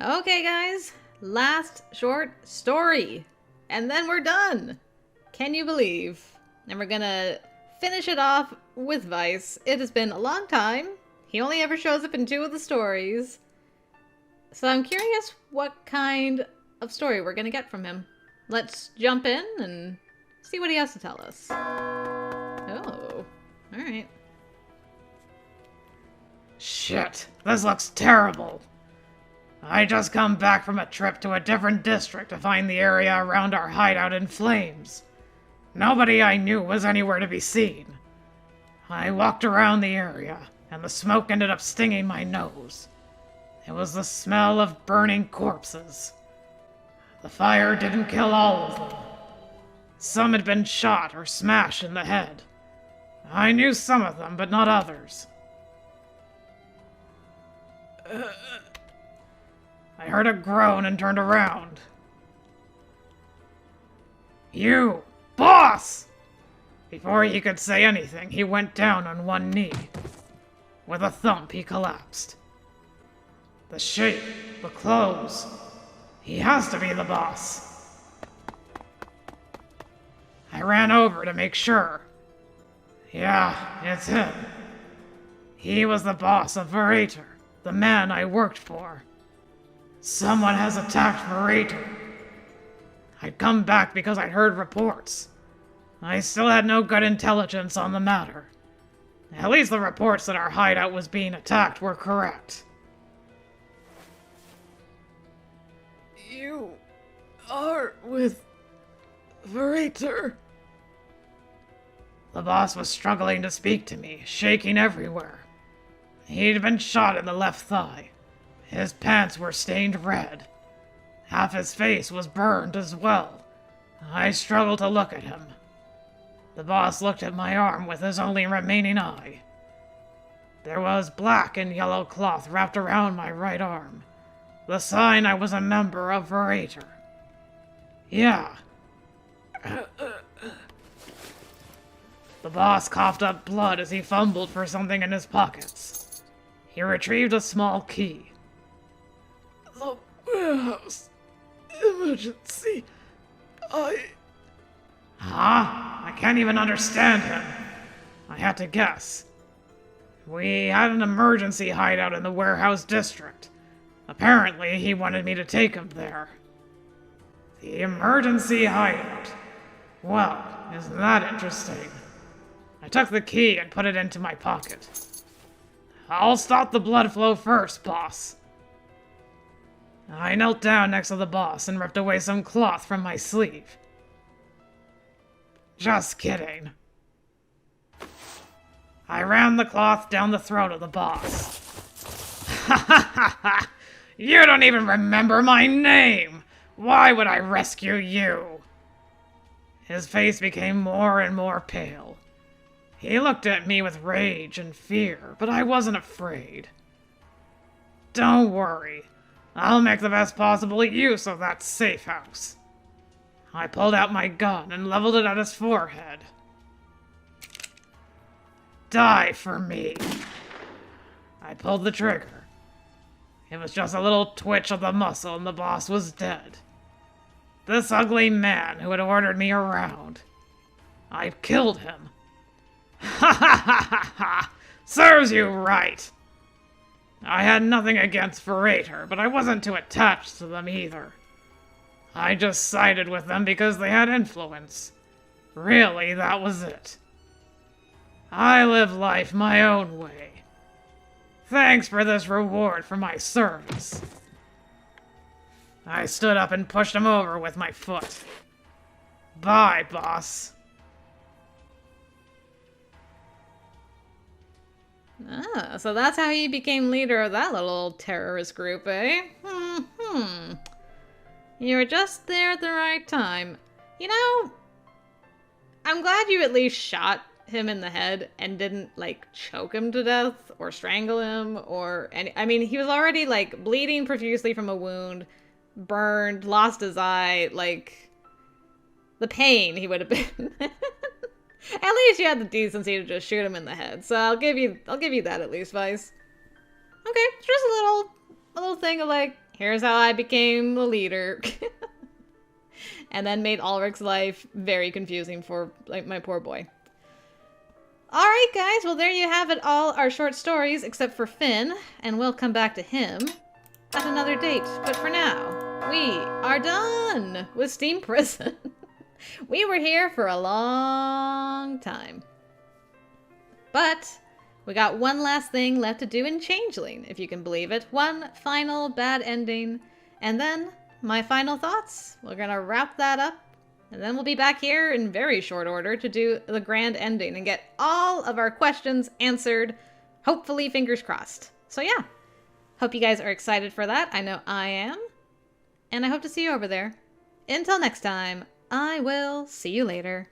Okay, guys. Last short story. And then we're done. Can you believe? And we're gonna finish it off with Vice. It has been a long time. He only ever shows up in 2 of the stories. So I'm curious what kind of story we're gonna get from him. Let's jump in and see what he has to tell us. Oh, alright. Shit, this looks terrible. I just come back from a trip to a different district to find the area around our hideout in flames. Nobody I knew was anywhere to be seen. I walked around the area, and the smoke ended up stinging my nose. It was the smell of burning corpses. The fire didn't kill all of them. Some had been shot or smashed in the head. I knew some of them, but not others. I heard a groan and turned around. You! Boss! Before he could say anything, he went down on one knee. With a thump, he collapsed. The shape, the clothes. He has to be the boss. I ran over to make sure. Yeah, it's him. He was the boss of Verrater, the man I worked for. Someone has attacked Verrater. I'd come back because I'd heard reports. I still had no good intelligence on the matter. At least the reports that our hideout was being attacked were correct. You are with Verrater. The boss was struggling to speak to me, shaking everywhere. He'd been shot in the left thigh. His pants were stained red. Half his face was burned as well. I struggled to look at him. The boss looked at my arm with his only remaining eye. There was black and yellow cloth wrapped around my right arm. The sign I was a member of Verrater. Yeah. The boss coughed up blood as he fumbled for something in his pockets. He retrieved a small key. The warehouse. Emergency. Huh? I can't even understand him. I had to guess. We had an emergency hideout in the warehouse district. Apparently, he wanted me to take him there. The emergency hideout. Well, isn't that interesting? I took the key and put it into my pocket. I'll stop the blood flow first, boss. I knelt down next to the boss and ripped away some cloth from my sleeve. Just kidding. I ran the cloth down the throat of the boss. Ha ha ha ha! You don't even remember my name! Why would I rescue you? His face became more and more pale. He looked at me with rage and fear, but I wasn't afraid. Don't worry. I'll make the best possible use of that safe house. I pulled out my gun and leveled it at his forehead. Die for me. I pulled the trigger. It was just a little twitch of the muscle and the boss was dead. This ugly man who had ordered me around. I killed him. Ha ha ha ha ha! Serves you right! I had nothing against Verrater, but I wasn't too attached to them either. I just sided with them because they had influence. Really, that was it. I live life my own way. Thanks for this reward for my service. I stood up and pushed him over with my foot. Bye, boss. Ah, so that's how he became leader of that little terrorist group, eh? You were just there at the right time. You know, I'm glad you at least shot him in the head and didn't, like, choke him to death or strangle him or any... I mean, he was already, like, bleeding profusely from a wound, burned, lost his eye, like... The pain he would have been... At least you had the decency to just shoot him in the head, so I'll give you that at least, Vice. Okay, it's just a little thing of like, Here's how I became the leader. And then made Ulrich's life very confusing for like my poor boy. Alright guys, well there you have it, all our short stories except for Finn, and we'll come back to him at another date. But for now, we are done with Steam Prison. We were here for a long time. But we got one last thing left to do in Changeling, if you can believe it. One final bad ending, and then my final thoughts. We're gonna wrap that up, and then we'll be back here in very short order to do the grand ending and get all of our questions answered, hopefully fingers crossed. So yeah, hope you guys are excited for that. I know I am, and I hope to see you over there. Until next time, I will see you later.